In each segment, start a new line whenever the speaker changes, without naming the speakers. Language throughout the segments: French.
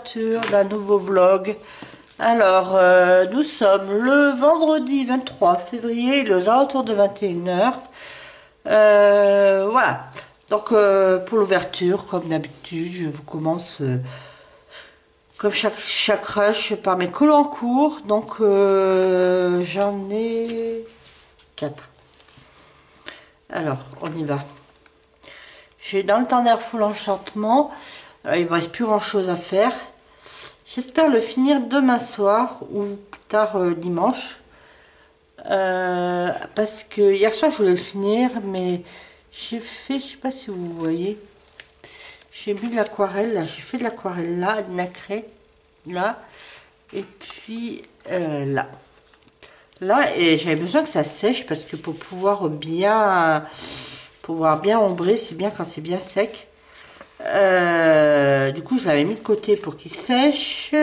l'ouverture d'un nouveau vlog. Alors, nous sommes le vendredi 23 février, aux alentours de 21h. Voilà. Donc, pour l'ouverture, comme d'habitude, je vous commence, comme chaque rush, par mes colos en cours. Donc, j'en ai 4. Alors, on y va. J'ai dans le Thunder Full Enchantement. Alors, il ne me reste plus grand chose à faire. J'espère le finir demain soir ou plus tard dimanche. Parce que hier soir je voulais le finir, mais j'ai fait, je sais pas si vous voyez, j'ai mis de l'aquarelle là, j'ai fait de l'aquarelle là, nacré là, et puis là. Là, et j'avais besoin que ça sèche parce que pour pouvoir bien ombrer, c'est bien quand c'est bien sec. Du coup, je l'avais mis de côté pour qu'il sèche.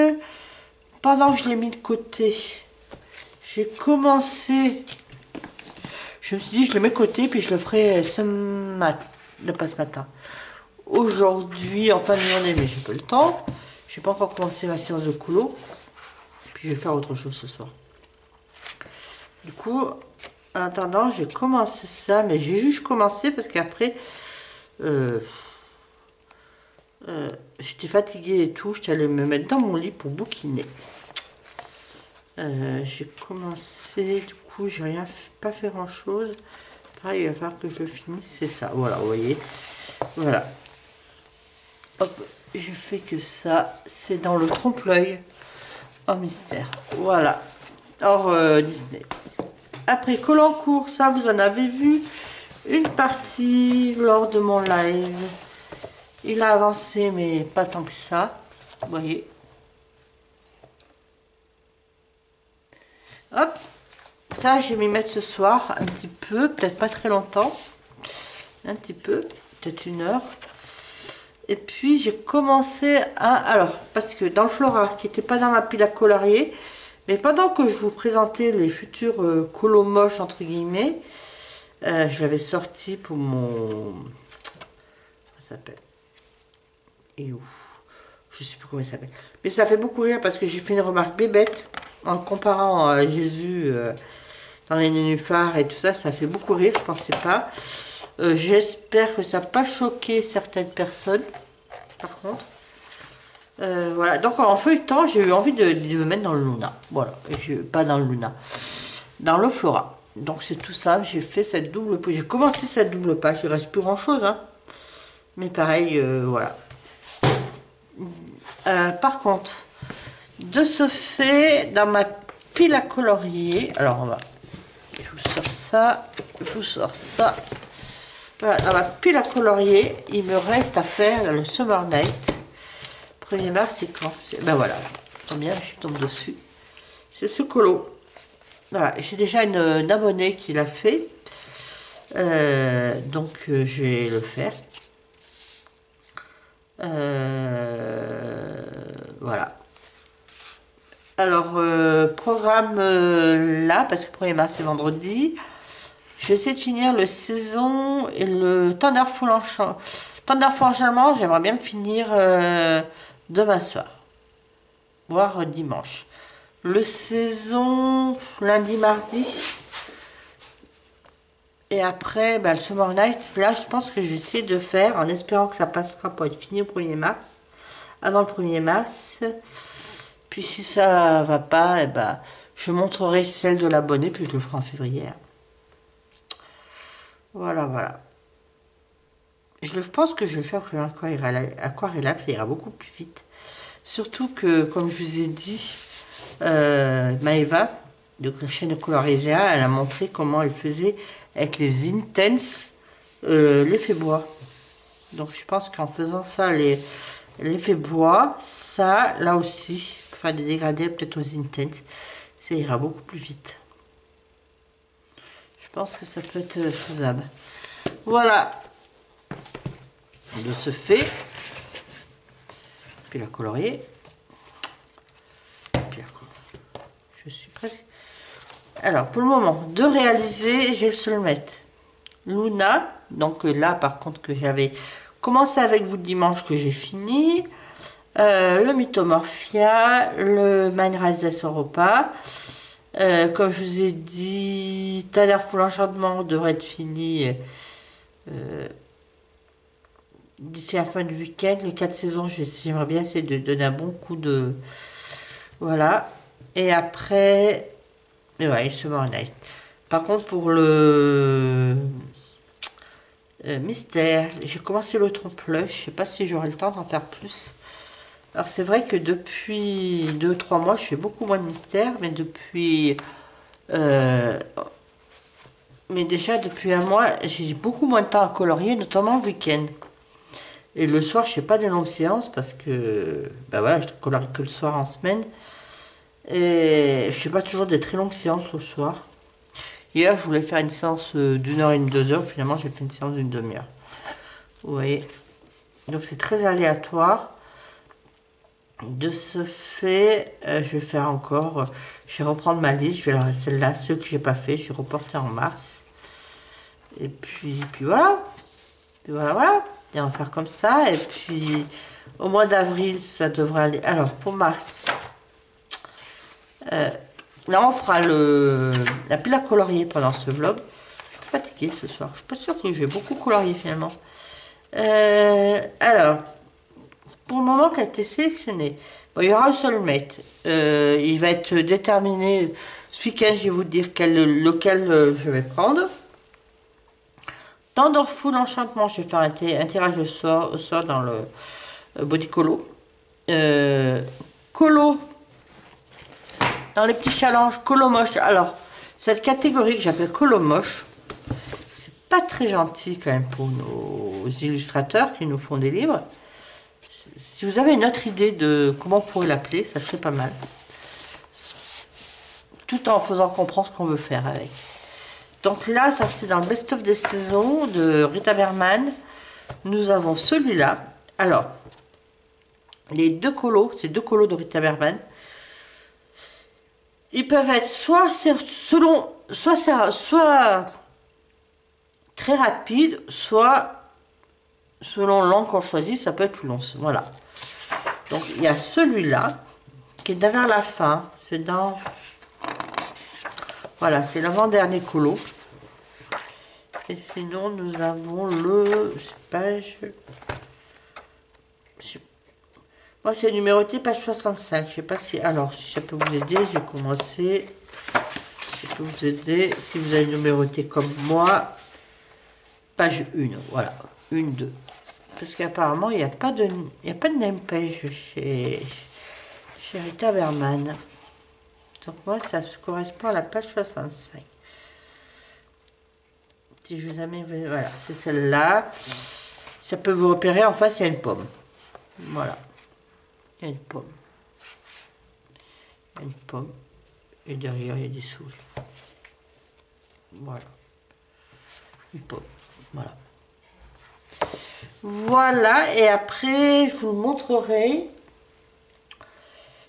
Pendant que je l'ai mis de côté, j'ai commencé. Je me suis dit, je le mets de côté, puis je le ferai ce matin. Pas ce matin. Aujourd'hui, en fin de journée, mais j'ai pas le temps. Je n'ai pas encore commencé ma séance de coulo. Puis je vais faire autre chose ce soir. Du coup, en attendant, j'ai commencé ça, mais j'ai juste commencé parce qu'après. J'étais fatiguée et tout, j'étais allée me mettre dans mon lit pour bouquiner. J'ai commencé, du coup, j'ai pas fait grand chose. Pareil, il va falloir que je le finisse, c'est ça. Voilà, vous voyez. Voilà. Hop, je fais que ça. C'est dans le trompe-l'œil en mystère. Voilà. Hors Disney. Après, Colancourt, ça, vous en avez vu une partie lors de mon live. Il a avancé, mais pas tant que ça. Vous voyez. Hop. Ça, je vais m'y mettre ce soir un petit peu. Peut-être pas très longtemps. Un petit peu. Peut-être 1 heure. Et puis, j'ai commencé à... Alors, parce que dans le Flora, qui n'était pas dans ma pile à colorier, mais pendant que je vous présentais les futurs colos moches, entre guillemets, je l'avais sorti pour mon... Comment ça s'appelle ? Et où je sais plus comment il s'appelle, mais ça fait beaucoup rire parce que j'ai fait une remarque bébête en le comparant à Jésus dans les nénuphars et tout ça. Ça fait beaucoup rire, je pensais pas. J'espère que ça n'a pas choqué certaines personnes par contre. Voilà, donc en feuilletant j'ai eu envie de me mettre dans le Luna, voilà, et pas dans le Luna, dans le Flora. Donc c'est tout ça, j'ai fait cette double page, j'ai commencé cette double page, il reste plus grand chose hein. Mais pareil, voilà. Par contre, de ce fait, dans ma pile à colorier, alors je vous sors ça, je vous sors ça. Voilà, dans ma pile à colorier, il me reste à faire le Summer Night. 1er mars, c'est quand? Ben voilà, tant bien, je tombe dessus. C'est ce colo. Voilà, j'ai déjà une abonnée qui l'a fait. Donc, je vais le faire. Voilà. Alors, programme là, parce que le 1er mars c'est vendredi. Je vais essayer de finir le saison et le Thunder Full Enchantement. J'aimerais bien le finir demain soir, voire dimanche. Le saison lundi, mardi. Et après, bah, le Summer Night, là, je pense que je vais essayer de faire, en espérant que ça passera pour être fini au 1er mars, avant le 1er mars. Puis si ça va pas, eh ben, je montrerai celle de l'abonné, puis je le ferai en février. Voilà, voilà. Je pense que je vais le faire en aquarellable, ça ira beaucoup plus vite. Surtout que, comme je vous ai dit, Maëva, de la chaîne de Colorizea, elle a montré comment elle faisait avec les Intense l'effet bois. Donc je pense qu'en faisant ça, l'effet bois, ça, là aussi, pour faire des dégradés peut-être aux Intense, ça ira beaucoup plus vite. Je pense que ça peut être faisable. Voilà. De ce fait, puis la colorier. Je suis presque... Alors, pour le moment, de réaliser, je vais le seul mettre. Luna, donc là, par contre, que j'avais commencé avec vous le dimanche, que j'ai fini. le Mythomorphia, le Mindrise Europa. Comme je vous ai dit, Full Enchantement devrait être fini d'ici la fin du week-end. Les 4 saisons, j'aimerais bien essayer de donner un bon coup de... Voilà. Et après... Et ouais, il se met en night. Par contre, pour le mystère, j'ai commencé le trompe-l'œil. Je sais pas si j'aurai le temps d'en faire plus. Alors c'est vrai que depuis 2-3 mois, je fais beaucoup moins de mystères, mais mais déjà depuis un mois, j'ai beaucoup moins de temps à colorier, notamment le week-end. Et le soir, je fais pas des longues séances parce que, ben voilà, je colorie que le soir en semaine. Et je fais pas toujours des très longues séances le soir. Hier, je voulais faire une séance d'une heure et demie, 2 heures. Finalement, j'ai fait une séance d'une demi-heure. Vous voyez. Donc, c'est très aléatoire. De ce fait, je vais faire encore... je vais reprendre ma liste. Je vais celle-là, ceux que j'ai pas fait, je vais reporter en mars. Et puis voilà. Puis voilà. Et on va faire comme ça. Et puis, au mois d'avril, ça devrait aller... Alors, pour mars... là, on fera la pile à colorier pendant ce vlog. Je suis fatiguée ce soir. Je suis pas sûre que je vais beaucoup colorier finalement. Alors, pour le moment qui a été sélectionné, bon, il y aura un soulmate. Il va être déterminé. Ce week-end, je vais vous dire lequel je vais prendre. Dans Full Enchantement, je vais faire un tirage au sort dans le body colo. Colo. Dans les petits challenges, colo moche. Alors, cette catégorie que j'appelle colo moche, c'est pas très gentil quand même pour nos illustrateurs qui nous font des livres. Si vous avez une autre idée de comment on pourrait l'appeler, ça serait pas mal. Tout en faisant comprendre ce qu'on veut faire avec. Donc là, ça c'est dans le best-of des saisons de Rita Berman. Nous avons celui-là. Alors, les deux colos, c'est deux colos de Rita Berman. Ils peuvent être soit très rapide, soit selon l'angle qu'on choisit, ça peut être plus long. Voilà. Donc il y a celui-là qui est vers la fin. C'est dans... Voilà, c'est l'avant-dernier colo. Et sinon, nous avons page... Moi, c'est numéroté page 65. Je sais pas si... Alors, si ça peut vous aider, j'ai commencé... Ça peut vous aider si vous avez numéroté comme moi. Page 1, voilà. 1, 2. Parce qu'apparemment, il n'y a pas de name page chez Rita Berman. Donc moi, ça correspond à la page 65. Si je vous amène... Voilà, c'est celle-là. Ça peut vous repérer, en face, il y a une pomme. Voilà. Il y a une pomme. Il y a une pomme. Et derrière, il y a des souris. Voilà. Une pomme. Voilà. Voilà. Et après, je vous le montrerai.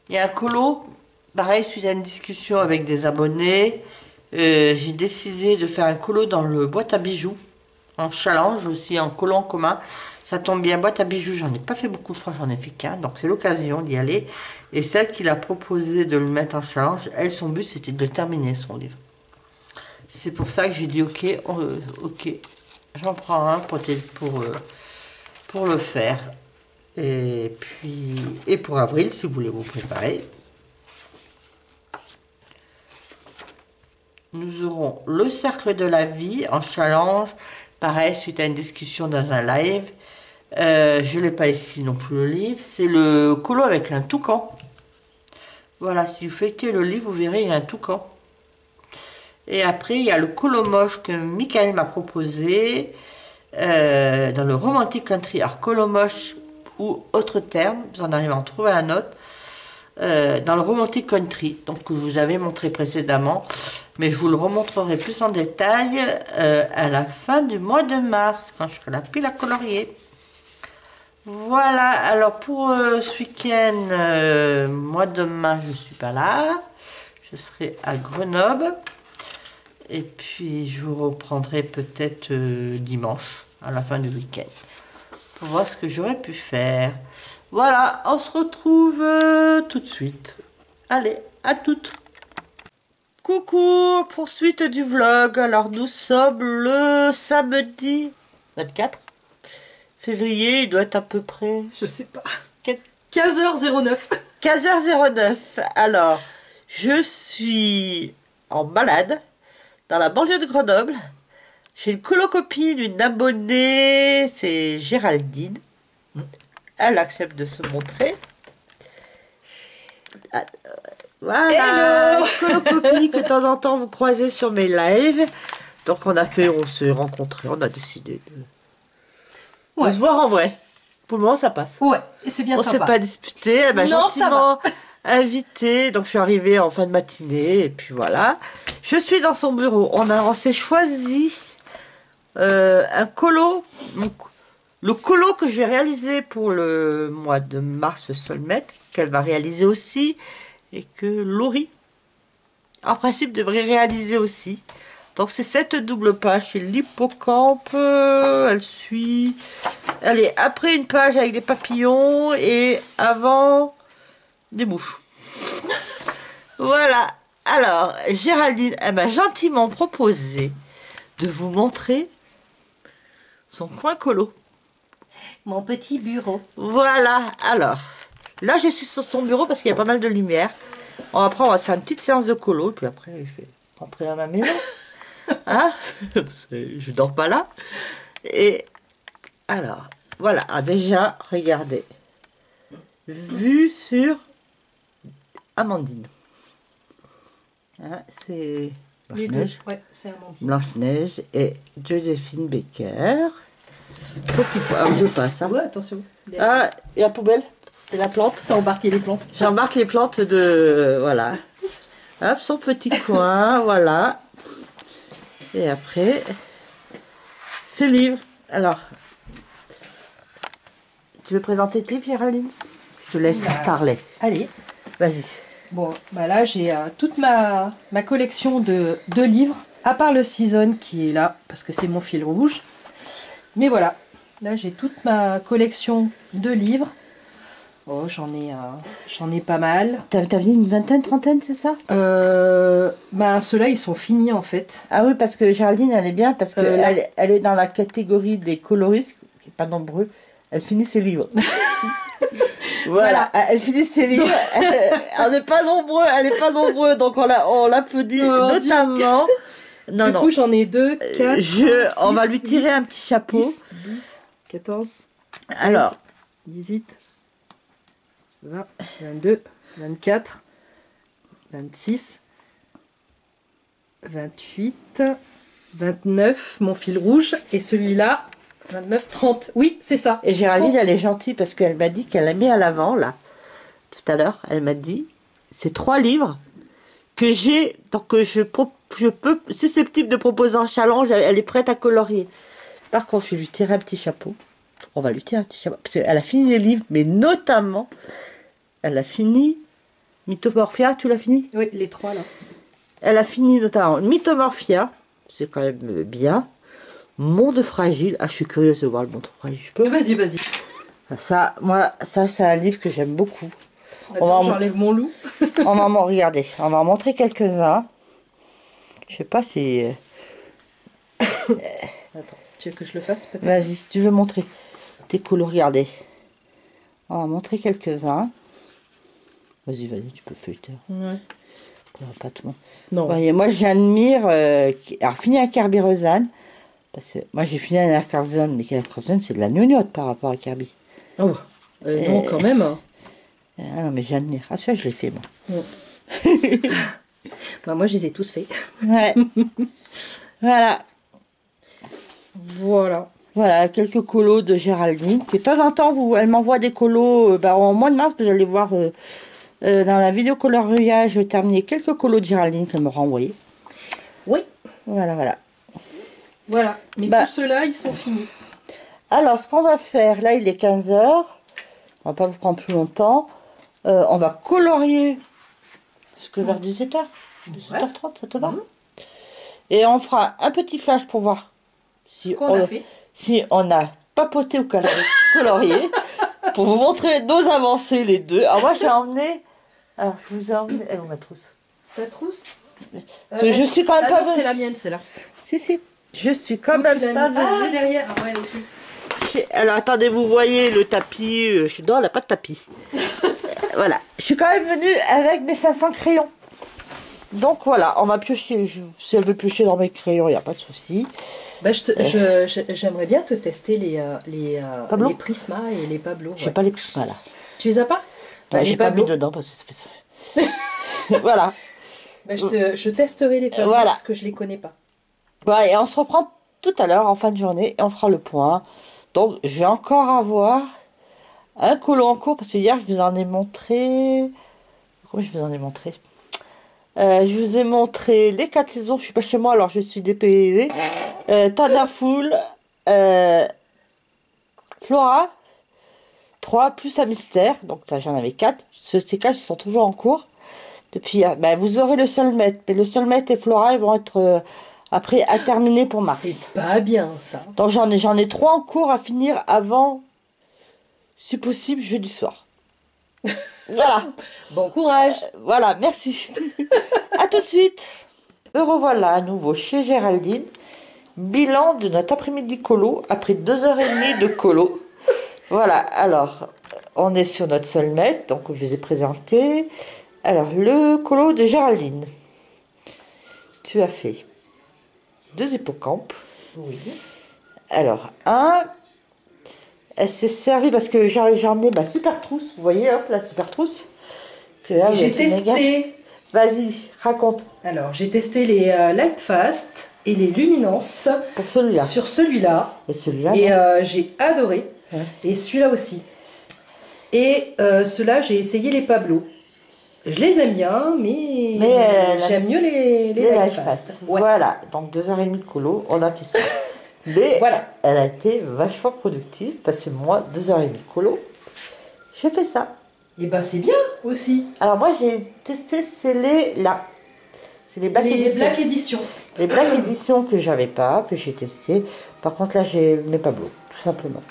Il y a un colo. Pareil, suite à une discussion avec des abonnés, j'ai décidé de faire un colo dans le boîte à bijoux. En challenge aussi, en colo en commun. Ça tombe bien, boîte à bijoux, j'en ai pas fait beaucoup, je crois j'en ai fait qu'un, donc c'est l'occasion d'y aller. Et celle qui l'a proposé de le mettre en challenge, elle, son but c'était de terminer son livre. C'est pour ça que j'ai dit ok, ok, j'en prends un pour le faire. Et puis, et pour avril, si vous voulez vous préparer, nous aurons le cercle de la vie en challenge, pareil, suite à une discussion dans un live. Je ne l'ai pas ici non plus le livre. C'est le colo avec un toucan. Voilà, si vous feuilletez le livre, vous verrez, il y a un toucan. Et après, il y a le colo moche que Michael m'a proposé dans le Romantic Country. Alors, colo moche ou autre terme, vous en arrivez à en trouver un autre. Dans le Romantic Country, donc que je vous avais montré précédemment. Mais je vous le remontrerai plus en détail à la fin du mois de mars, quand je ferai la pile à colorier. Voilà, alors pour ce week-end, moi demain je ne suis pas là, je serai à Grenoble, et puis je vous reprendrai peut-être dimanche, à la fin du week-end, pour voir ce que j'aurais pu faire. Voilà, on se retrouve tout de suite. Allez, à toutes. Coucou, poursuite du vlog. Alors nous sommes le samedi 24 février, il doit être à peu près...
Je sais pas. 15h09.
15h09. Alors, je suis en balade dans la banlieue de Grenoble. J'ai une colocopine, une abonnée, c'est Géraldine. Elle accepte de se montrer. Voilà,
hello.
colocopine que de temps en temps vous croisez sur mes lives. Donc on s'est rencontrés, on a décidé de se voir en vrai. Pour le moment ça passe.
Ouais, et c'est bien
On
sympa.
s'est pas disputé, elle m'a
Non, ça
gentiment invitée. Donc je suis arrivée en fin de matinée et puis voilà. Je suis dans son bureau. On s'est choisi un colo. Donc, le colo que je vais réaliser pour le mois de mars Solmet, qu'elle va réaliser aussi, et que Laurie, en principe, devrait réaliser aussi. Donc c'est cette double page, c'est l'hippocampe, elle suit... Allez, après une page avec des papillons et avant des mouches. Voilà. Alors, Géraldine, elle m'a gentiment proposé de vous montrer son coin colo.
Mon petit bureau.
Voilà. Alors, là, je suis sur son bureau parce qu'il y a pas mal de lumière. Après, on va se faire une petite séance de colo. Puis après, je vais rentrer à ma maison. Hein? Je dors pas là. Et alors, voilà. Ah, déjà, regardez. Vue sur Amandine. Hein, c'est
Les deux.
Blanche-Neige.
Ouais, c'est Amandine.
Blanche-Neige et Joséphine Baker. Alors, je passe. Hein.
Ouais, attention.
Ah, et la poubelle, c'est la plante.
T'as embarqué les plantes.
J'embarque les plantes de... Voilà. Hop, son petit coin, voilà. Et après, ses livres. Alors, tu veux présenter tes livres, Géraldine? Je te laisse parler.
Allez.
Vas-y.
Bon, bah là, j'ai toute ma collection de livres, à part le Season qui est là, parce que c'est mon fil rouge. Mais voilà, là, j'ai toute ma collection de livres. Oh, j'en ai pas mal.
T'as dit une vingtaine, trentaine, c'est ça?
Bah, ceux-là, ils sont finis, en fait.
Ah oui, parce que Géraldine, elle est bien, parce que
là.
elle est dans la catégorie des coloristes, qui n'est pas nombreux. Elle finit ses livres. Voilà, elle finit ses livres. Elle n'est pas nombreux, elle n'est pas nombreux, donc on l'applaudit notamment. Non,
du coup, j'en ai 2, 4,
on va lui tirer un petit chapeau.
10, 12, 14, 16,
alors,
18, 20, 22, 24, 26, 28, 29, mon fil rouge, et celui-là, 29, 30. Oui, c'est ça.
Et Géraldine,
30.
elle est gentille parce qu'elle m'a dit qu'elle a mis à l'avant, là, tout à l'heure, elle m'a dit, c'est 3 livres que j'ai, donc que je peux, susceptible de proposer un challenge, elle est prête à colorier. Par contre, je vais lui tirer un petit chapeau. On va lui tirer un petit chapeau, parce qu'elle a fini les livres, mais notamment, elle a fini Mythomorphia, tu l'as fini?
Oui, les 3 là.
Elle a fini notamment Mythomorphia, c'est quand même bien. Monde fragile, ah je suis curieuse de voir le monde fragile, je peux?
Vas-y, vas-y.
Ça, moi, ça c'est un livre que j'aime beaucoup.
J'enlève mon loup.
On va m'en regarder, on va en montrer quelques-uns. Je sais pas si...
Attends, tu veux que je le fasse peut-être?
Vas-y, si tu veux montrer tes colos, regardez. On va montrer quelques-uns. Vas-y, tu peux feuilleter.
Ouais.
Pas tout le monde.
Non.
Voyez, moi j'admire... alors, fini à Kirby Rosanne. Parce que moi j'ai fini à Carlson, mais Carlson c'est de la gnognotte par rapport à Kirby.
Oh, non, quand même. Hein.
Ah non, mais j'admire. Ah, ça je l'ai fait, moi.
Ouais. Bah, moi je les ai tous faits.
Ouais. Voilà.
Voilà.
Voilà, quelques colos de Géraldine. Que de temps en temps, elle m'envoie des colos. En mois de mars, vous allez voir dans la vidéo coloriage, je terminé quelques colos de Géraldine qu'elle m'aura envoyé.
Oui.
Voilà, voilà.
Voilà. Mais tous ceux-là, ils sont finis.
Alors, ce qu'on va faire, là, il est 15 h. On va pas vous prendre plus longtemps. On va colorier jusque vers 18 h. 18h30, ça te va? Et on fera un petit flash pour voir si
on a fait.
Si on a papoté ou colorié. pour vous montrer nos avancées les deux. Alors moi j'ai emmené... Alors je vous ai emmené... Elle est où ma trousse?
Ta trousse?
Parce que je suis quand même pas
c'est
venue.
la mienne, c'est là.
Si. Je suis quand même pas venue.
Ah, derrière. Ah, ouais, ok.
Alors attendez, vous voyez le tapis. Non, elle n'a pas de tapis. Voilà. Je suis quand même venue avec mes 500 crayons. Donc voilà, on va piocher. Si elle veut piocher dans mes crayons, il n'y a pas de souci.
Bah, j'aimerais bien te tester les Prisma et les Pablo.
J'ai pas les Prisma là.
Tu les as pas?
Ouais, j'ai pas mis dedans parce que ça fait... Voilà.
Bah, je testerai les Pablo
Voilà.
parce que je les connais pas.
Voilà, et on se reprend tout à l'heure en fin de journée et on fera le point. Donc je vais encore avoir un colo en cours parce que hier je vous en ai montré. Comment je vous en ai montré? Je vous ai montré les 4 saisons. Je suis pas chez moi alors je suis dépaysée. Thunderful, Flora, 3 plus un mystère. Donc ça j'en avais 4. Ces 4 ils sont toujours en cours. Depuis, ben, vous aurez le Soulmate. Mais le Soulmate et Flora ils vont être après à terminer pour mars.
C'est pas bien ça.
Donc j'en ai 3 en cours à finir avant, si possible, jeudi soir. Voilà.
Bon courage.
Voilà, merci. À tout de suite. Me revoilà à nouveau chez Géraldine. Bilan de notre après-midi colo, après 2h30 de colo. Voilà, alors, on est sur notre Soulmate, donc je vous ai présenté. Alors, le colo de Géraldine. Tu as fait 2 hippocampes.
Oui.
Alors, elle s'est servie parce que j'ai emmené ma super trousse. Vous voyez, hop, la super trousse.
J'ai testé.
Vas-y, raconte.
Alors, j'ai testé les Lightfast et les Luminance.
Pour celui-là.
Sur celui-là.
Et celui-là.
Et j'ai adoré.
Ouais.
Et celui-là aussi. Et ceux-là, j'ai essayé les Pablo. Je les aime bien, mais j'aime mieux les Lightfast. Ouais.
Voilà, donc 2h30 de colo, on a fait ça. Mais
voilà.
Elle a été vachement productive parce que moi, 2h30 de colo, j'ai fait ça.
Et bah c'est bien aussi.
Alors moi, j'ai testé, c'est les Black Edition. Les Black Edition que j'avais pas, que j'ai testé. Par contre, là, j'ai mes Pablo, tout simplement.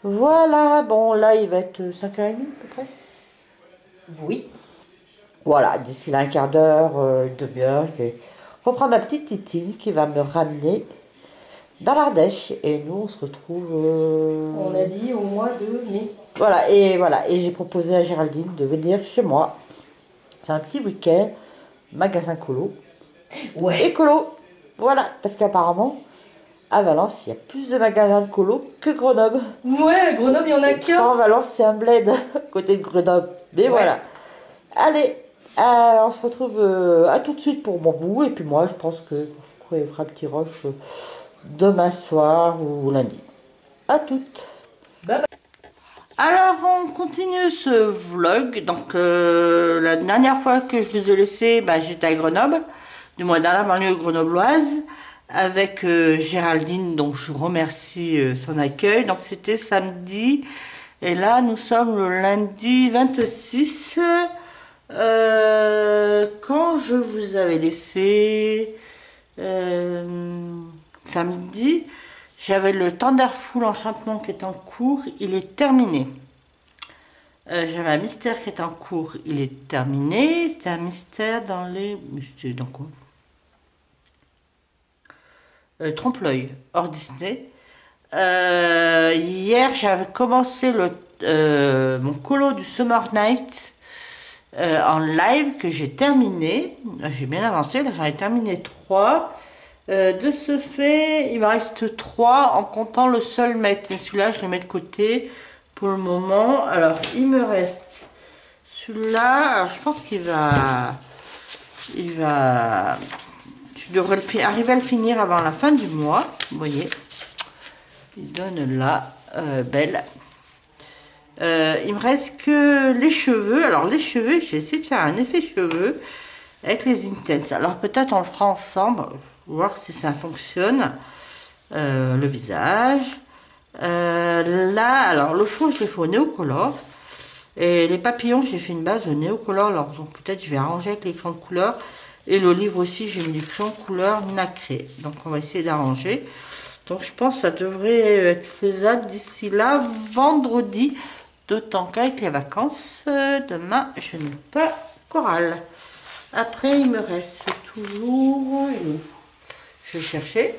Voilà, bon, là, il va être 5h30 à peu près.
Oui.
Voilà, d'ici là, un quart d'heure, une demi-heure, je vais reprendre ma petite Titine qui va me ramener dans l'Ardèche. Et nous, on se retrouve...
On a dit au mois de mai.
Voilà, et j'ai proposé à Géraldine de venir chez moi. C'est un petit week-end, magasin colo.
Ouais.
Et colo, voilà, parce qu'apparemment, à Valence, il y a plus de magasins de colo que Grenoble.
Ouais, Grenoble, il y en a qu'un.
Valence, c'est un bled, côté de Grenoble. Mais ouais. Voilà. Allez, on se retrouve à tout de suite pour vous. Et puis moi, je pense que je ferai un petit rush demain soir ou lundi. À toutes.
Bye bye.
Alors, on continue ce vlog. Donc, la dernière fois que je vous ai laissé, j'étais à Grenoble, du moins dans la banlieue grenobloise, avec Géraldine, dont je remercie son accueil. Donc, c'était samedi. Et là, nous sommes le lundi 26. Quand je vous avais laissé samedi, j'avais le Thunderful Enchantement qui est en cours, il est terminé. J'avais un mystère qui est en cours, il est terminé. C'était un mystère dans les... Dans quoi Trompe-l'œil, hors Disney. Hier, j'avais commencé mon colo du Summer Night en live que j'ai terminé. J'ai bien avancé, là j'en ai terminé 3. De ce fait, il me reste 3 en comptant le Soulmate. Mais celui-là, je le mets de côté pour le moment. Alors, il me reste celui-là. Alors, je pense qu'il va... Je devrais arriver à le finir avant la fin du mois. Vous voyez. Il donne là. Belle. Il me reste que les cheveux. Alors, les cheveux, je vais essayer de faire un effet cheveux avec les Intense. Alors, peut-être on le fera ensemble. Voir si ça fonctionne. Le visage. Là, alors le fond, je l'ai fait au néocolor. Et les papillons, j'ai fait une base au néocolor. Alors, donc peut-être je vais arranger avec les crayons de couleur. Et le livre aussi, j'ai mis du crayon couleur nacré. Donc, on va essayer d'arranger. Donc, je pense que ça devrait être faisable d'ici là, vendredi. D'autant qu'avec les vacances, demain, je n'ai pas chorale. Après, il me reste toujours... Je vais chercher.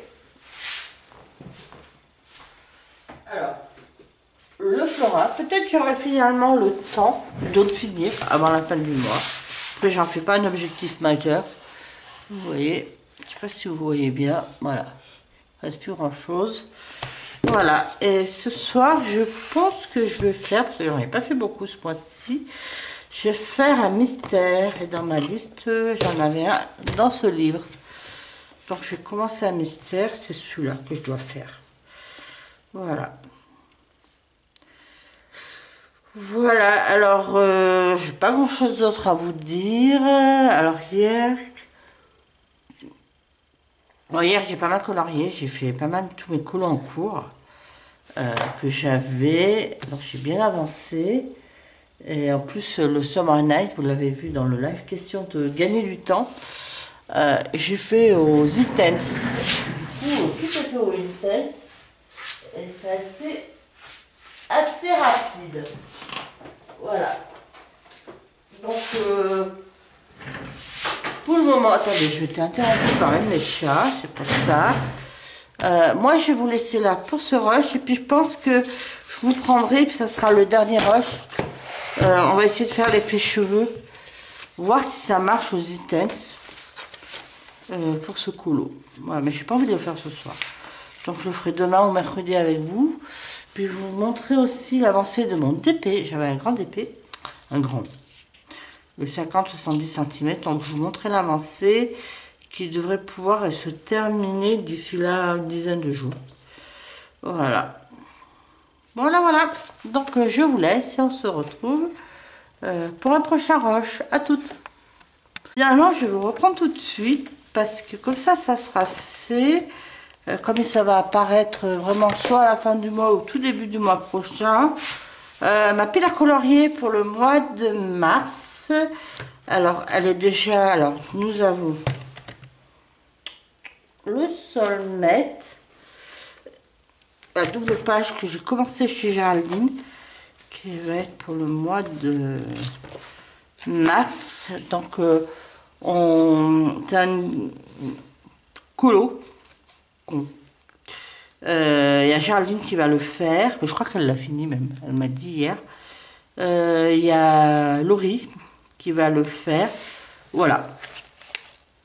Alors, le florin. Peut-être j'aurai finalement le temps de le finir avant la fin du mois. Après, j'en fais pas un objectif majeur. Vous voyez, je ne sais pas si vous voyez bien. Voilà. Il ne reste plus grand-chose. Voilà. Et ce soir, je pense que je vais faire, parce que j'en ai pas fait beaucoup ce mois-ci, je vais faire un mystère. Et dans ma liste, j'en avais un dans ce livre. Donc, je vais commencer un mystère. C'est celui-là que je dois faire. Voilà. Voilà. Alors, je n'ai pas grand-chose d'autre à vous dire. Alors, hier... Bon, hier, j'ai pas mal colorié. J'ai fait pas mal de tous mes colos en cours que j'avais. Donc, j'ai bien avancé. Et en plus, le Summer Night, vous l'avez vu dans le live, question de gagner du temps. J'ai fait aux Intense. Du coup, tout a fait aux Intense. Et ça a été assez rapide. Voilà. Donc, pour le moment, attendez, je vais t'interrompre quand même les chats, c'est pour ça. Moi, je vais vous laisser là pour ce rush. Et puis, je pense que je vous prendrai, puis ça sera le dernier rush. On va essayer de faire l'effet cheveux. Voir si ça marche aux Intense. Pour ce colo. Voilà, mais j'ai pas envie de le faire ce soir. Donc, je le ferai demain ou mercredi avec vous. Puis, je vous montrerai aussi l'avancée de mon DP. J'avais un grand DP. Un grand. De 50-70 cm. Donc, je vous montrerai l'avancée qui devrait pouvoir se terminer d'ici là une dizaine de jours. Voilà. Voilà. Donc, je vous laisse et on se retrouve pour un prochain rush. À toutes. Finalement, je vais vous reprendre tout de suite parce que comme ça sera fait. Comme ça va apparaître vraiment soit à la fin du mois ou tout début du mois prochain. Ma pile à colorier pour le mois de mars. Alors, elle est déjà... Alors, nous avons le Solmet. La double page que j'ai commencé chez Géraldine. Qui va être pour le mois de mars. Donc, c'est un colo. Il y a Géraldine qui va le faire, mais je crois qu'elle l'a fini même, elle m'a dit hier. Il y a Laurie qui va le faire. Voilà.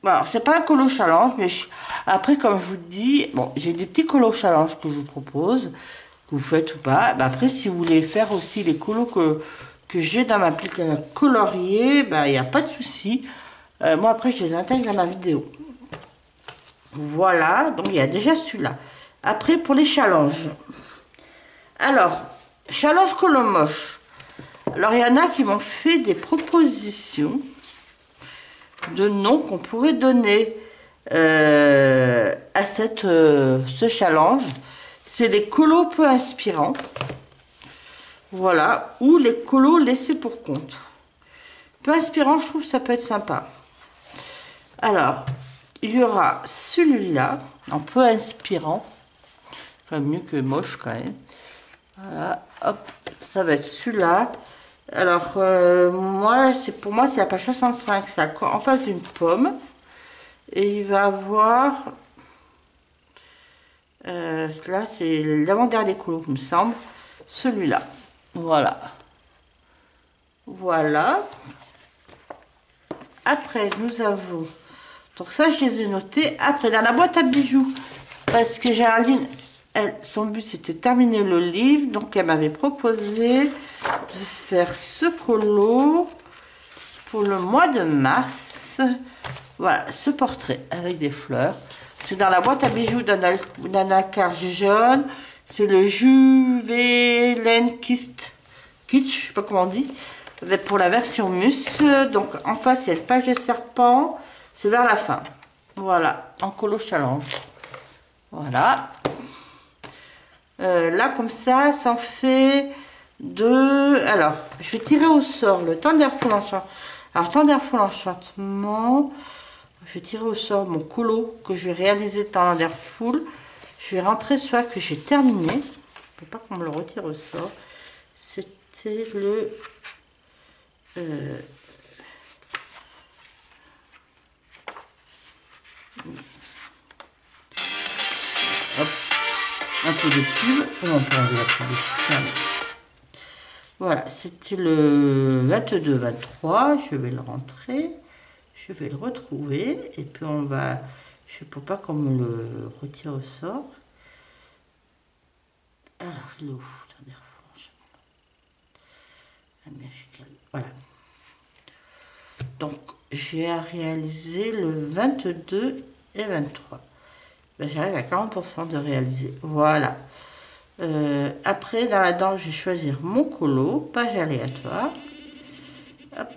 Alors, c'est pas un colo challenge, mais après, comme je vous dis, bon, j'ai des petits colos challenge que je vous propose, que vous faites ou pas. Ben, après, si vous voulez faire aussi les colos que j'ai dans ma petite colorier, ben, il n'y a pas de souci. Moi, après, je les intègre dans ma vidéo. Voilà, donc il y a déjà celui-là. Après, pour les challenges. Alors, challenge colomoche. Alors, il y en a qui m'ont fait des propositions de noms qu'on pourrait donner à ce challenge. C'est les colos peu inspirants. Voilà, ou les colos laissés pour compte. Peu inspirant, je trouve que ça peut être sympa. Alors, il y aura celui-là, un peu inspirant, quand même mieux que moche quand même. Voilà, hop, ça va être celui-là. Alors, pour moi, c'est la page 65, c'est en face d'une pomme. Et il va avoir, là c'est l'avant-dernier colo, il me semble, celui-là. Voilà. Voilà. Après, nous avons... Donc ça, je les ai notés. Après, dans la boîte à bijoux, parce que Géraldine, son but, c'était de terminer le livre. Donc, elle m'avait proposé de faire ce colo pour le mois de mars. Voilà, ce portrait avec des fleurs. C'est dans la boîte à bijoux d'Anna Carjaune. C'est le Juvélen Kitsch, je sais pas comment on dit, pour la version mus. Donc, en face, il y a une page de serpent. C'est vers la fin. Voilà, en colo challenge. Voilà. Là, comme ça en fait deux. Alors, je vais tirer au sort le Thunderful Enchantement. Alors, Thunderful Enchantement, je vais tirer au sort mon colo que je vais réaliser Thunderful. Je vais rentrer celui que j'ai terminé. Je ne peux pas qu'on me le retire au sort. C'était c'était le... Hop, un peu de pub. On peut enlever la pub. Voilà, c'était le 22-23. Je vais le rentrer. Je vais le retrouver. Et puis on va... Je ne peux pas qu'on me le retire au sort. Alors, il est où? Attendez, franchement. Voilà. Donc, j'ai à réaliser le 22 et 23. Ben, j'arrive à 40% de réaliser. Voilà. Après, dans la dent, je vais choisir mon colo, page aléatoire. Hop.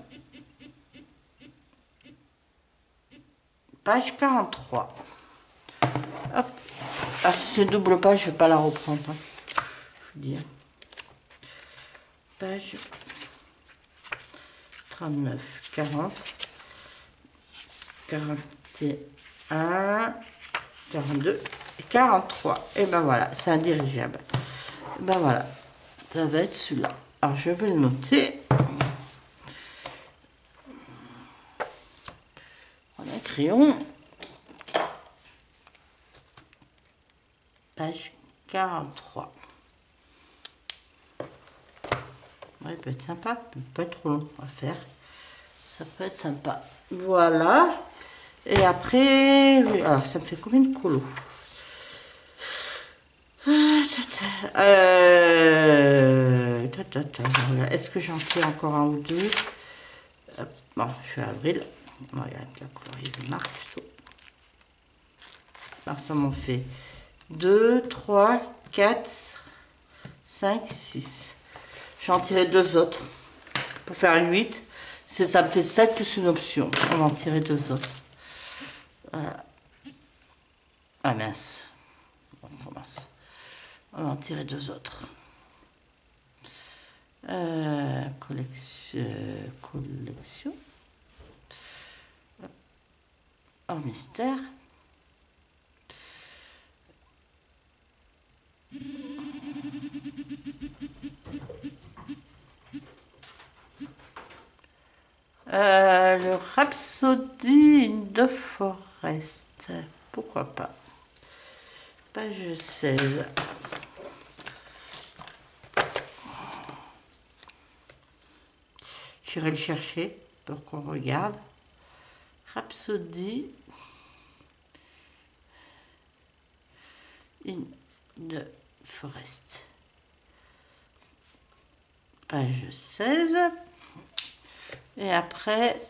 Page 43. Hop. Ah, si c'est double page, je ne vais pas la reprendre. Hein. Je vous dis. Page 39, 40, 41, 42 et 43. Et ben voilà, c'est un dirigeable. Ben voilà, ça va être celui-là. Alors je vais le noter. On a un crayon. Page 43. Ouais, il peut être sympa, il peut pas être trop long à faire. Ça peut être sympa. Voilà. Et après, alors ça me fait combien de colos? Est-ce que j'en tire encore un ou deux? Bon, je suis à avril. Regarde, la colorie de marque plutôt. Alors ça m'en fait 2, 3, 4, 5, 6. Je vais en tirer deux autres pour faire 8. Ça me fait 7 plus une option. On va en tirer deux autres. Voilà. Ah mince. Bon, mince. On va en tirer deux autres. Collection. Hors mystère. Le Rhapsody de Forest. Pourquoi pas. Page 16. J'irai le chercher pour qu'on regarde. Rhapsody in the Forest. Page 16. Et après,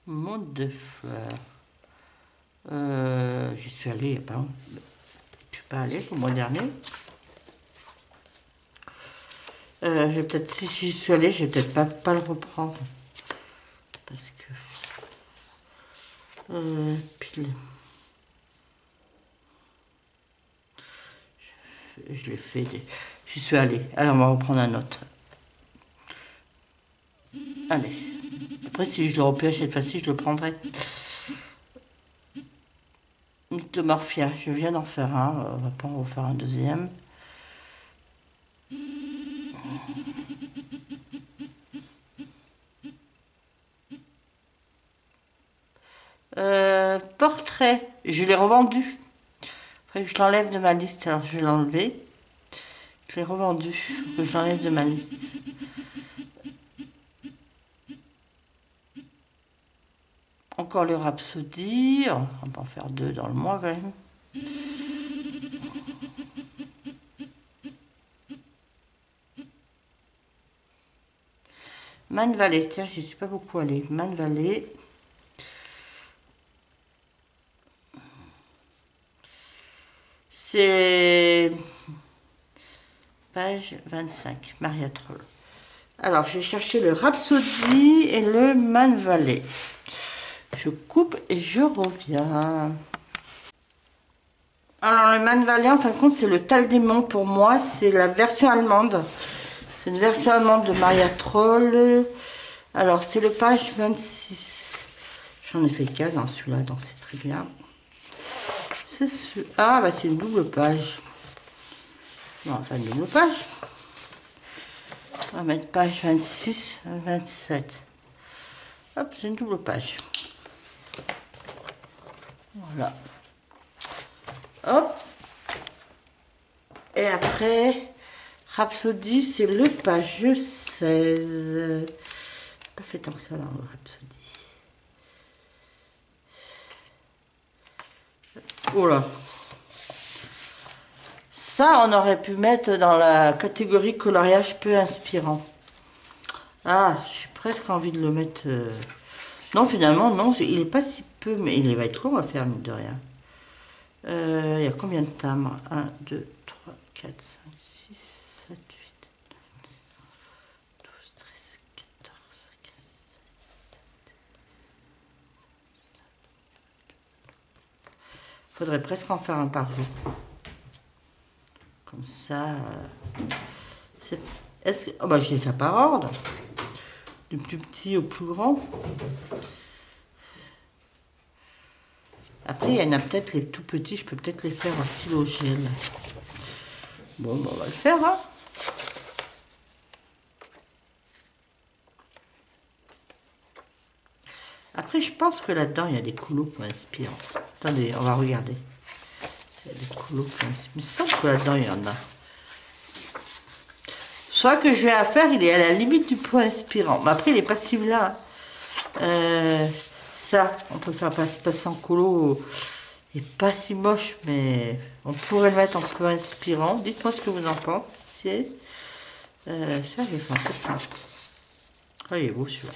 monde de fleurs. J'y suis allée il n'y a pas longtemps. Je suis pas allée le mois dernier. Si j'y suis allée, je vais peut-être pas le reprendre. Parce que... pile. Je l'ai fait. J'y suis allée. Alors, on va reprendre un autre. Allez. Après, si je le repioche cette fois-ci, je le prendrai. Mythomorphia. Je viens d'en faire un. On va pas en refaire un deuxième. Portrait. Je l'ai revendu. Après, je l'enlève de ma liste. Alors, je vais l'enlever. Je l'ai revendu. Que je l'enlève de ma liste. Encore le Rhapsody. On va en faire deux dans le mois quand même. Man Valley. Tiens, je ne suis pas beaucoup allée. Man Valley. C'est page 25, Maria Troll. Alors, j'ai cherché le Rhapsody et le Man Valley. Je coupe et je reviens. Alors, le Man Valley, en fin de compte, c'est le Tal-Démon pour moi. C'est la version allemande. C'est une version allemande de Maria Troll. Alors, c'est le page 26. J'en ai fait qu'un dans celui-là, donc c'est très bien. Ah, bah c'est une double page. Non, enfin une double page. On va mettre page 26, 27. Hop, c'est une double page. Voilà. Hop. Et après, Rhapsody, c'est le page 16. Pas fait tant que ça dans le Rhapsody. Oh là. Ça, on aurait pu mettre dans la catégorie coloriage peu inspirant. Ah, j'ai presque envie de le mettre... Non, finalement, non, il n'est pas si peu, mais il va être long à faire, mine de rien. Il y a combien de timbres? 1, 2, 3, 4, 5, 6, 7, 8, 12, 13, 14, 15, 16, 17. Faudrait presque en faire un par jour. Comme ça... Est-ce que... Oh bah, je vais faire par ordre. Du plus petit au plus grand. Après, il y en a peut-être les tout petits, je peux peut-être les faire en stylo gel. Bon, bah, on va le faire, hein. Après, je pense que là-dedans, il y a des coulots pour inspirer. Attendez, on va regarder. Il y a des coulots pour inspirer. Il me semble que là-dedans, il y en a. Soit que je vais à faire, il est à la limite du point inspirant. Mais après, il n'est pas si là. Ça, on peut faire passer en colo. Il n'est pas si moche, mais on pourrait le mettre en peu inspirant. Dites-moi ce que vous en pensez. Ça, je l'ai fait en septembre. Ah, il est beau celui-là.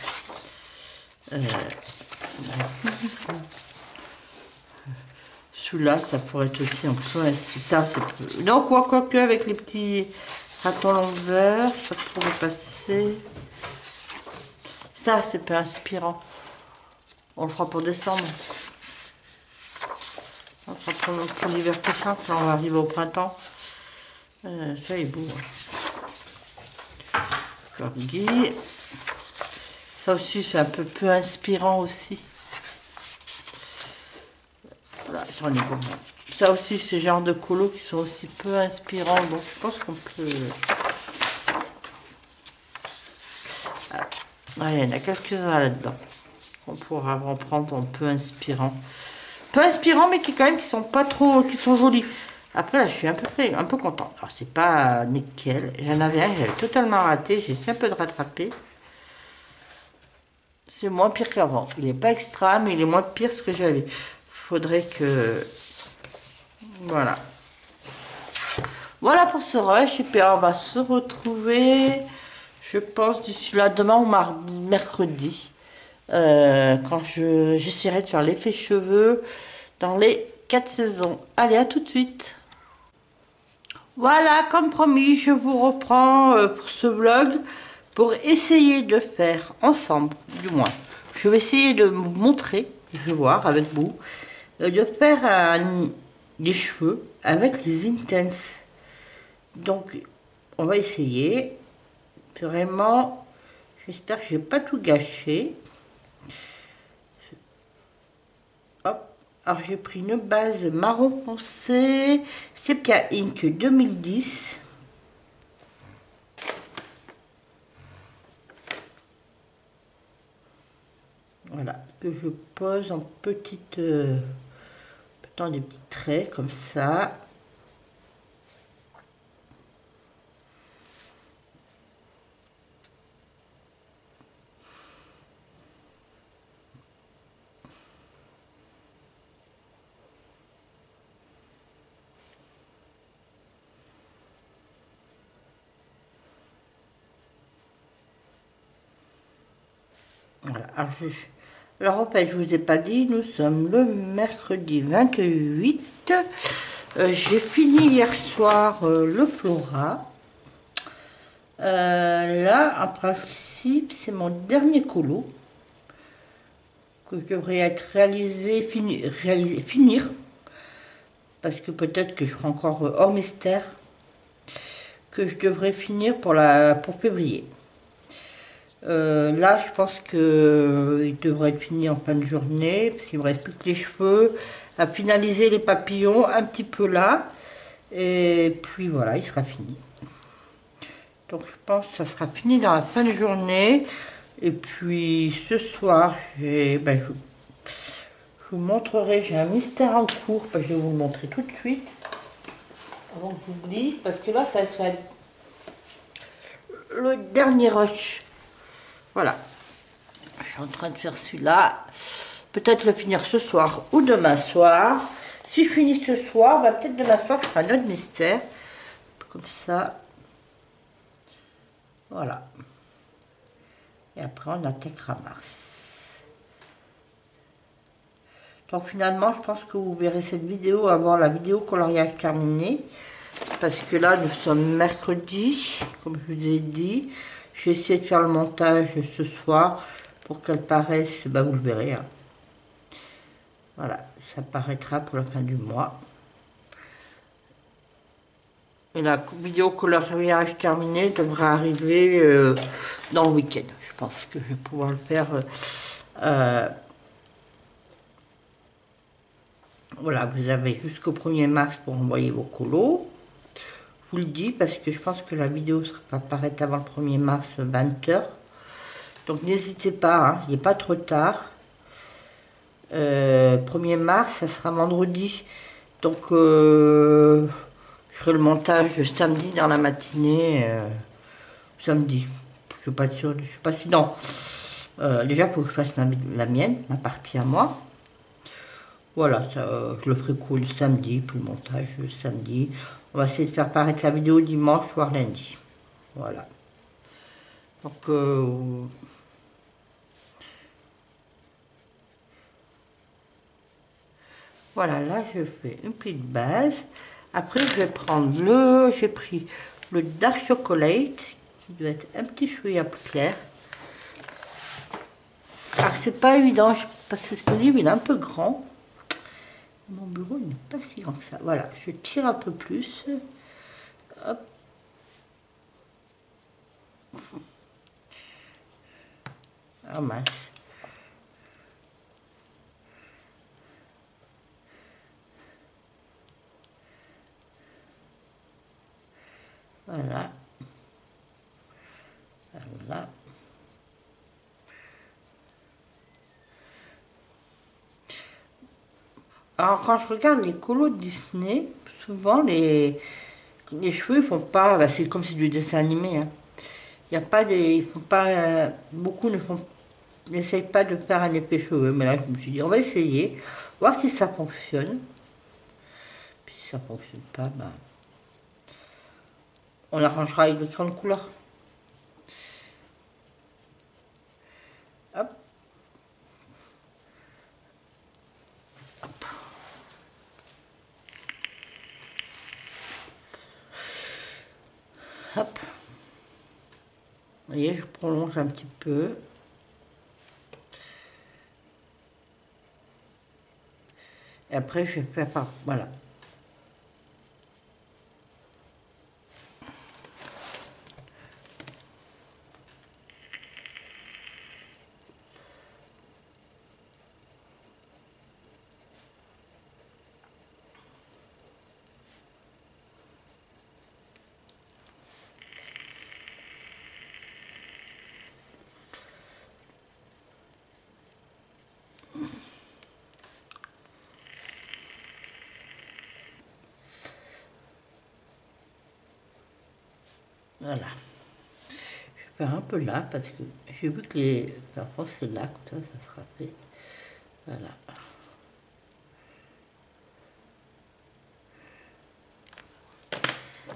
Celui-là, ça pourrait être aussi un peu... Ça, c'est... Non, quoi que avec les petits ratons longueurs, ça pourrait passer. Ça, c'est peu inspirant. On le fera pour décembre. On le fera pour l'hiver prochain, quand on va arriver au printemps. Ça est beau. Corgi. Ça aussi, c'est un peu inspirant aussi. Voilà, sur les gourmands. Ça aussi, c'est genre de colos qui sont aussi peu inspirants. Donc, je pense qu'on peut... Ah. Ouais, il y en a quelques-uns là-dedans. On pourra en prendre un peu inspirant. Peu inspirant, mais qui quand même qui sont pas trop... qui sont jolis. Après, là, je suis un peu contente. Alors, c'est pas nickel. J'en avais un que j'avais totalement raté. J'essaie un peu de rattraper. C'est moins pire qu'avant. Il n'est pas extra, mais il est moins pire ce que j'avais. Faudrait que... Voilà. Voilà pour ce rush. Et puis, on va se retrouver, je pense, d'ici là, demain ou mercredi. Quand j'essaierai de faire l'effet cheveux dans les 4 saisons. Allez, à tout de suite. Voilà, comme promis, je vous reprends pour ce vlog pour essayer de faire ensemble, du moins. Je vais essayer de vous montrer, je vais voir avec vous, de faire des cheveux avec les Intense. Donc, on va essayer. Vraiment, j'espère que je n'ai pas tout gâché. Hop. Alors, j'ai pris une base marron foncé, Sepia Ink 2010. Voilà, que je pose en petites, dans des petits traits comme ça. Voilà. Alors en fait, je vous ai pas dit, nous sommes le mercredi 28. J'ai fini hier soir le Flora. Là, en principe, c'est mon dernier colo que je devrais être finir. Parce que peut-être que je serai encore hors mystère. Que je devrais finir pour février. Là, je pense que il devrait être fini en fin de journée, parce qu'il me reste plus que les cheveux, à finaliser les papillons, un petit peu là, et puis voilà, il sera fini. Donc je pense que ça sera fini dans la fin de journée. Et puis ce soir, je vous montrerai, j'ai un mystère en cours, je vais vous le montrer tout de suite, avant que j'oublie, parce que là, ça le dernier rush. Voilà, je suis en train de faire celui-là, peut-être le finir ce soir ou demain soir. Si je finis ce soir, peut-être demain soir, je ferai un autre mystère, comme ça. Voilà. Et après, on attaquera Mars. Donc finalement, je pense que vous verrez cette vidéo avant la vidéo coloriage terminée. Parce que là, nous sommes mercredi, comme je vous ai dit. Je vais essayer de faire le montage ce soir pour qu'elle paraisse, vous le verrez. Hein. Voilà, ça paraîtra pour la fin du mois. Et la vidéo coloriage terminée devra arriver dans le week-end. Je pense que je vais pouvoir le faire. Voilà, vous avez jusqu'au 1er mars pour envoyer vos colos. Je vous le dis parce que je pense que la vidéo va apparaître avant le 1er mars 20h. Donc n'hésitez pas, hein, il n'est pas trop tard. 1er mars, ça sera vendredi. Donc je ferai le montage le samedi dans la matinée. Samedi. Je ne suis pas sûre, je ne suis pas si. Non. Déjà, il faut que je fasse la mienne, ma partie à moi. Voilà, ça, je le ferai cool samedi, puis le montage samedi. On va essayer de faire paraître la vidéo dimanche, voire lundi. Voilà. Donc, voilà, là, je fais une petite base. Après, je vais prendre j'ai pris le Dark Chocolate, qui doit être un petit chouïa plus clair. Alors, c'est pas évident, parce que ce livre, il est un peu grand. Mon bureau n'est pas si grand que ça. Voilà, je tire un peu plus. Hop. Ah mince. Voilà. Voilà. Alors quand je regarde les colos de Disney, souvent les cheveux ils font pas, c'est comme c'est du dessin animé. Hein. Il y a pas des, ils font pas, beaucoup n'essayent pas de faire un effet cheveux. Mais là je me suis dit on va essayer, voir si ça fonctionne. Puis si ça fonctionne pas, on arrangera avec d'autres couleurs. Hop. Hop. Hop. Vous voyez, je prolonge un petit peu. Et après, je vais faire par... Voilà. Voilà. Je vais faire un peu là parce que j'ai vu que les parfois c'est là, comme ça sera fait. Voilà.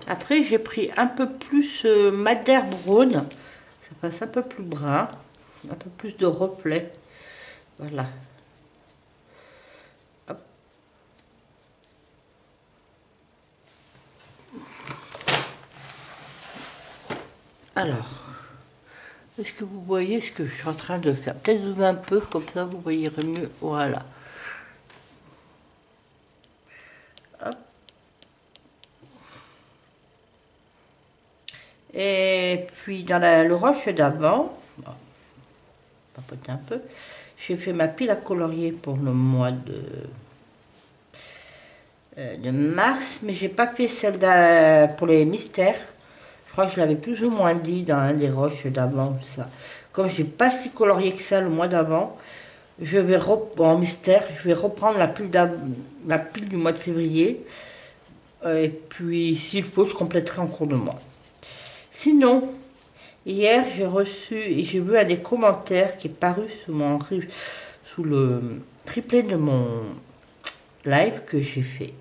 Après j'ai pris un peu plus madère brown, ça passe un peu plus brun, un peu plus de reflet. Voilà. Hop. Alors, est-ce que vous voyez ce que je suis en train de faire? Peut-être zoomer un peu, comme ça vous voyez mieux. Voilà. Hop. Et puis dans le rush d'avant, papoter un peu. J'ai fait ma pile à colorier pour le mois de mars, mais j'ai pas fait celle pour les mystères. Je crois que je l'avais plus ou moins dit dans un des roches d'avant, tout ça. Comme j'ai pas si colorié que ça le mois d'avant, je vais en mystère, je vais reprendre la pile du mois de février. Et puis, s'il faut, je compléterai en cours de mois. Sinon, hier, j'ai reçu et j'ai vu un des commentaires qui est paru sous le replay de mon live que j'ai fait,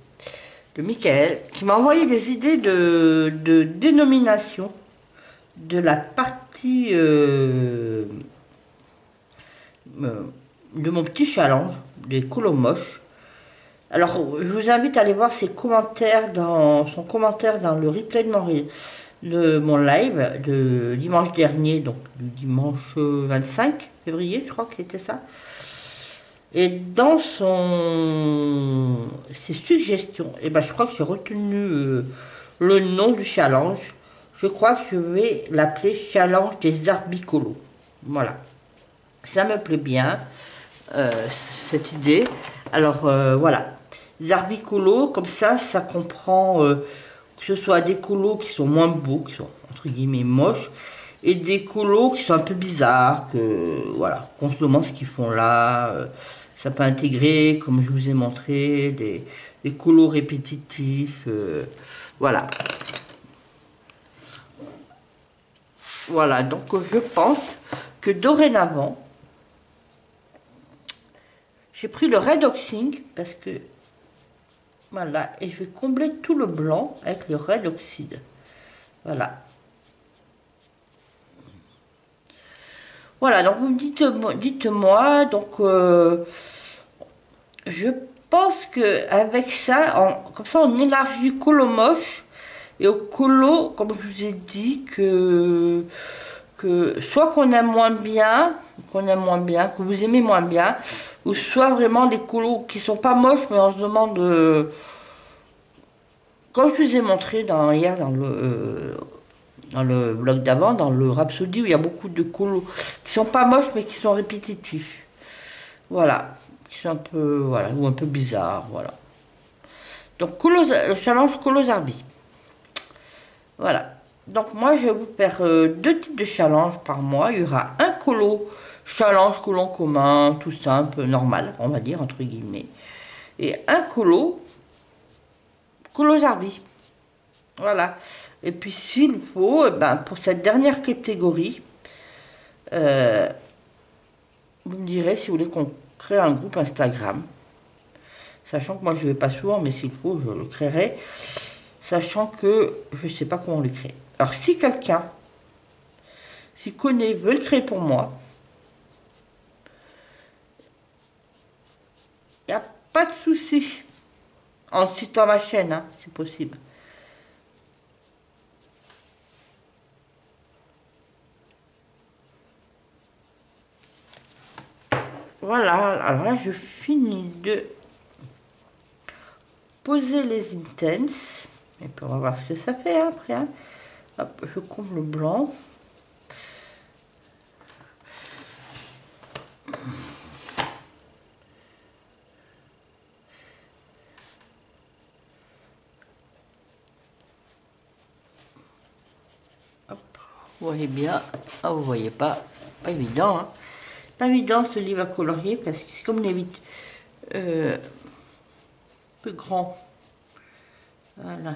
de Michael, qui m'a envoyé des idées de dénomination de la partie de mon petit challenge des colos moches. Alors, je vous invite à aller voir son commentaire dans le replay de mon live de dimanche dernier, donc du dimanche 25 février, je crois que c'était ça. Et dans ses suggestions, et ben, je crois que j'ai retenu le nom du challenge. Je crois que je vais l'appeler Challenge des arbicolos. Voilà. Ça me plaît bien, cette idée. Alors, voilà. Les arbicolos, comme ça comprend que ce soit des colos qui sont moins beaux, qui sont entre guillemets moches, et des colos qui sont un peu bizarres, voilà, qu'on se demande ce qu'ils font là. Ça peut intégrer, comme je vous ai montré, des colos répétitifs. Voilà. Voilà, donc je pense que dorénavant, j'ai pris le redoxing parce que voilà, et je vais combler tout le blanc avec le redoxide. Voilà. Voilà, donc vous me dites-moi, donc je pense que avec ça, comme ça on élargit au colo moche et au colo, comme je vous ai dit, que soit qu'on aime moins bien, que vous aimez moins bien, ou soit vraiment des colos qui sont pas moches, mais on se demande, comme je vous ai montré hier dans le blog d'avant, dans le Rhapsody, où il y a beaucoup de colos qui sont pas moches, mais qui sont répétitifs. Voilà, qui sont un peu, voilà, ou un peu bizarres, voilà. Donc, le challenge Colosarbi. Voilà. Donc, moi, je vais vous faire deux types de challenges par mois. Il y aura un challenge colon commun, tout simple, normal, on va dire, entre guillemets. Et un Colosarbi. Voilà. Et puis, s'il faut, ben, pour cette dernière catégorie, vous me direz si vous voulez qu'on crée un groupe Instagram. Sachant que moi, je ne vais pas souvent, mais s'il faut, je le créerai. Sachant que je ne sais pas comment le créer. Alors, si quelqu'un s'y connaît, veut le créer pour moi, il n'y a pas de souci. En citant ma chaîne, hein, c'est possible. Voilà, alors là, je finis de poser les intenses. Et puis on va voir ce que ça fait après. Hein. Hop, je comble le blanc. Hop, vous voyez bien. Ah, vous voyez pas. Pas évident. Hein. Pas évident ce livre à colorier parce que comme il est vite plus grand. Voilà.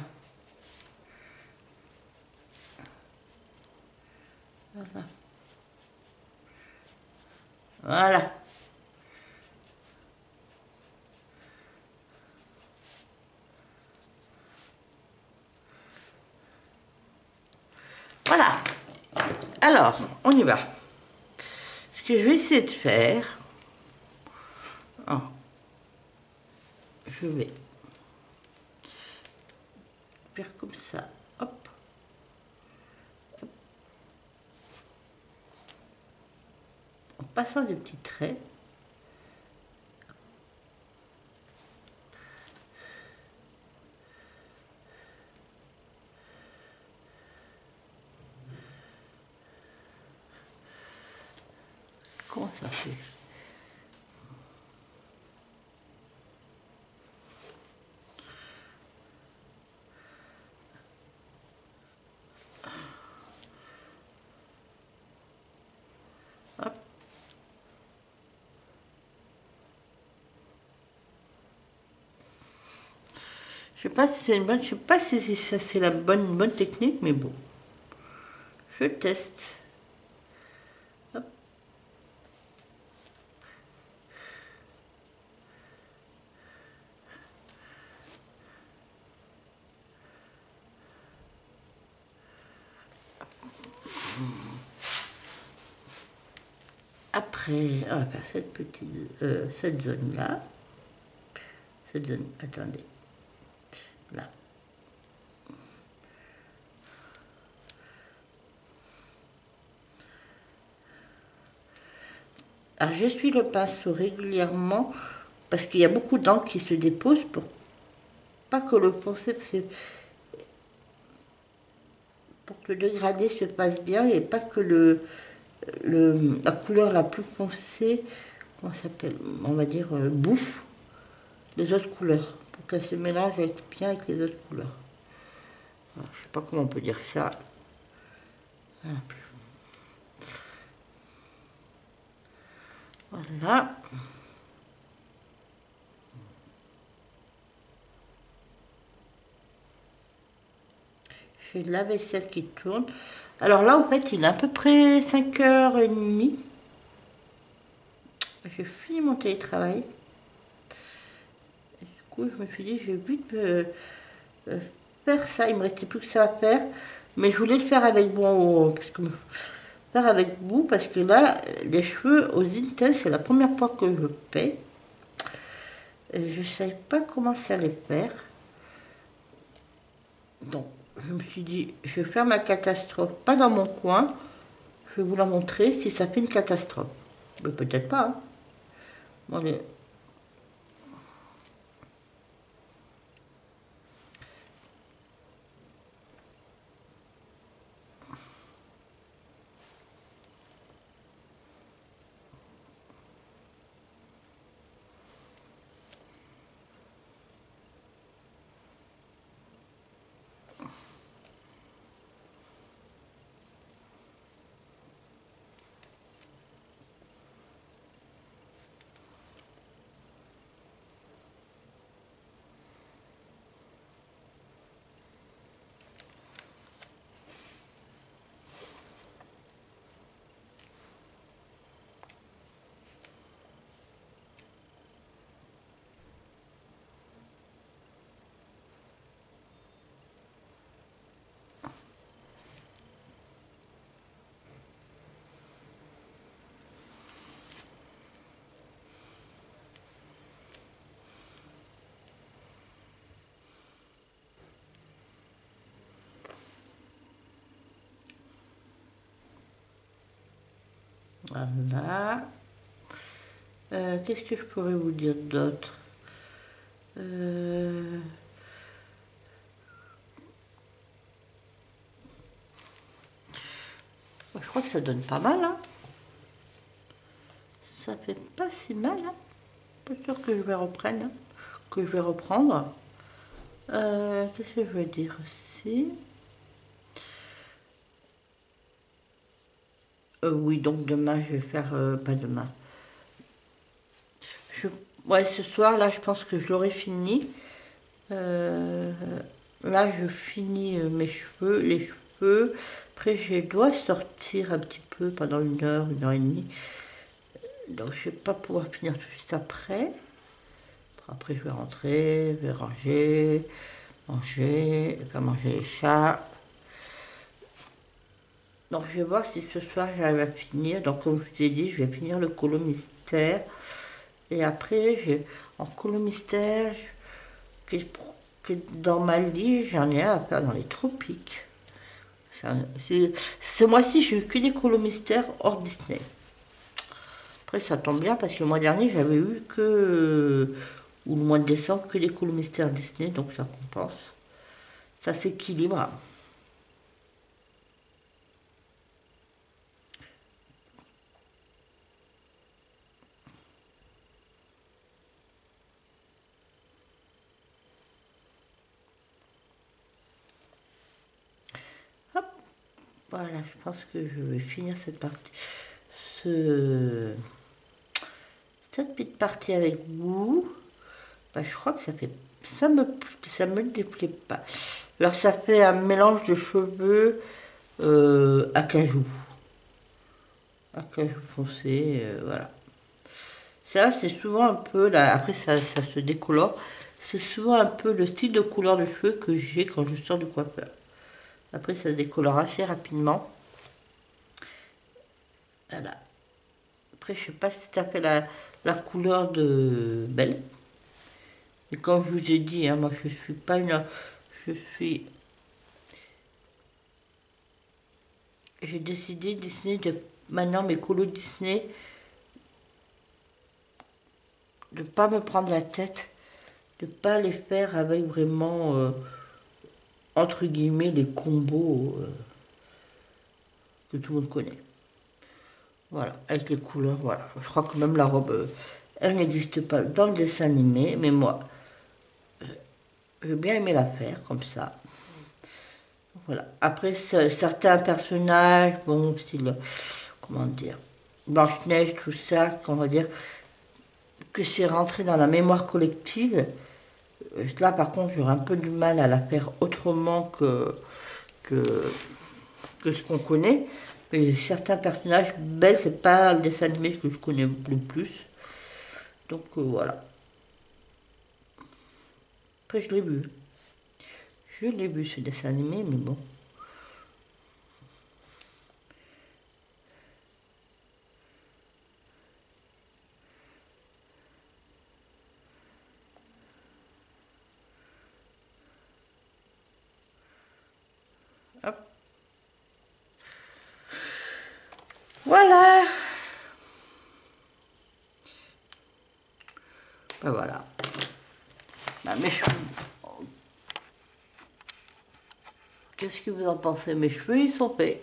Voilà. Voilà. Voilà. Alors, on y va. Ce que je vais essayer de faire, je vais faire comme ça. Hop. Hop. En passant des petits traits. comment ça fait. Hop. Je sais pas si c'est une bonne, je sais pas si ça c'est la bonne technique, mais bon, je teste. Hop. Après, on va faire cette petite, cette zone là, cette zone, attendez, là. Alors j'essuie le pinceau régulièrement parce qu'il y a beaucoup d'encre qui se dépose pour pas que le foncé, pour que le dégradé se passe bien et pas que la couleur la plus foncée, comment ça s'appelle, on va dire, bouffe les autres couleurs, pour qu'elle se mélange bien avec les autres couleurs. Alors, je sais pas comment on peut dire ça. Voilà. J'ai de la vaisselle qui tourne. Alors là, en fait, il est à peu près 5h30. J'ai fini mon télétravail. Et du coup, je me suis dit, je vais vite faire ça. Il me restait plus que ça à faire. Mais je voulais le faire avec vous. Parce que là, les cheveux aux Intel, c'est la première fois que je paie. Et je ne savais pas comment ça allait faire. Donc, je me suis dit, je vais faire ma catastrophe, pas dans mon coin. Je vais vous la montrer si ça fait une catastrophe. Mais peut-être pas. Hein. Bon, voilà. Qu'est-ce que je pourrais vous dire d'autre? Je crois que ça donne pas mal. Hein. Ça fait pas si mal. Hein. Pas sûr que je vais reprendre. Hein. Que je vais reprendre. Qu'est-ce que je veux dire aussi? Oui, donc demain, je vais faire... pas demain. Ouais, ce soir, là, je pense que je l'aurai fini. Là, je finis mes cheveux, les cheveux. Après, je dois sortir un petit peu pendant 1h, 1h30. Donc, je ne vais pas pouvoir finir tout de suite après. Après, je vais rentrer, je vais ranger, manger, faire manger les chats. Donc, je vais voir si ce soir, j'arrive à finir. Donc, comme je t'ai dit, je vais finir le colo mystère. Et après, en colo mystère, que dans Maldives, j'en ai un à faire dans les tropiques. Ce mois-ci, j'ai eu que des colos mystères hors Disney. Après, ça tombe bien parce que le mois dernier, j'avais eu que, ou le mois de décembre, que des colos mystères Disney, donc ça compense. Ça s'équilibre. Voilà, je pense que je vais finir cette partie. Cette petite partie avec vous. Bah, je crois que ça fait. Ça me déplaît pas. Alors ça fait un mélange de cheveux acajou. Acajou foncé, voilà. Ça, c'est souvent un peu, là, après ça se décolore, c'est souvent un peu le style de couleur de cheveux que j'ai quand je sors du coiffeur. Après, ça se décolore assez rapidement. Voilà. Après, je sais pas si ça fait la couleur de Belle. Et comme je vous ai dit, hein, moi, je suis pas une... Je suis... J'ai décidé, Disney, de... Maintenant, mes colos Disney, de ne pas me prendre la tête, de ne pas les faire avec vraiment, entre guillemets, les combos que tout le monde connaît. Voilà, avec les couleurs, voilà. Je crois que même la robe, elle n'existe pas dans le dessin animé, mais moi, j'ai bien aimé la faire comme ça. Voilà. Après, certains personnages, bon, style, comment dire, Blanche-Neige, tout ça, qu'on va dire, que c'est rentré dans la mémoire collective. Là, par contre, j'aurais un peu du mal à la faire autrement que, que ce qu'on connaît. Mais certains personnages, Belle, c'est pas le dessin animé que je connais le plus. Donc voilà. Après, je l'ai vu. Je l'ai vu ce dessin animé, mais bon. Hop. Voilà. Ben voilà. Ben, mes cheveux. Qu'est-ce que vous en pensez? Mes cheveux, ils sont faits.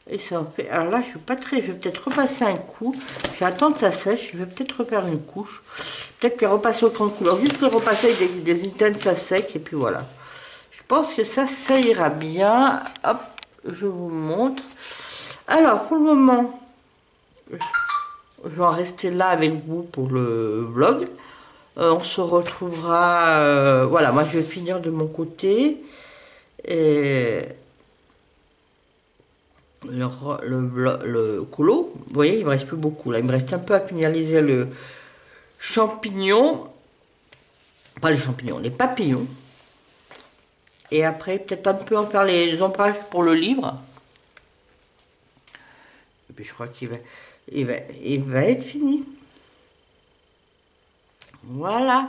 Ils sont faits. Alors là, je suis pas très. Je vais peut-être repasser un coup. Je vais attendre que ça sèche. Je vais peut-être refaire une couche. Peut-être les repasser autant de couleurs. Juste les repasser avec des intenses, ça sec. Et puis voilà. Je pense que ça ira bien. Hop, je vous montre. Alors, pour le moment, je vais en rester là avec vous pour le vlog. On se retrouvera. Voilà, moi je vais finir de mon côté. Et le colo, vous voyez, il me reste plus beaucoup. Là, il me reste un peu à finaliser le champignon. Pas les champignons, les papillons. Et après, peut-être un peu en faire les ombrages pour le livre. Et puis je crois il va être fini. Voilà.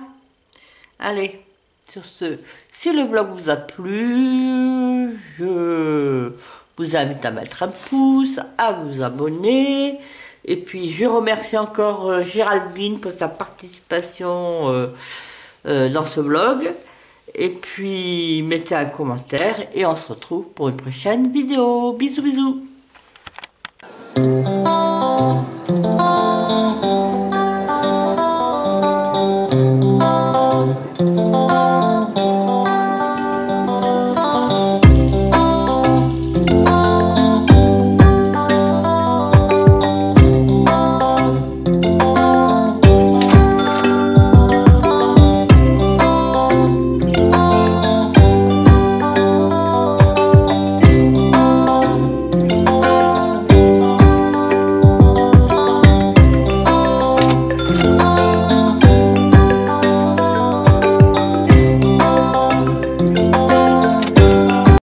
Allez, sur ce, si le vlog vous a plu, je vous invite à mettre un pouce, à vous abonner. Et puis je remercie encore Géraldine pour sa participation dans ce vlog. Et puis mettez un commentaire et on se retrouve pour une prochaine vidéo. Bisous bisous.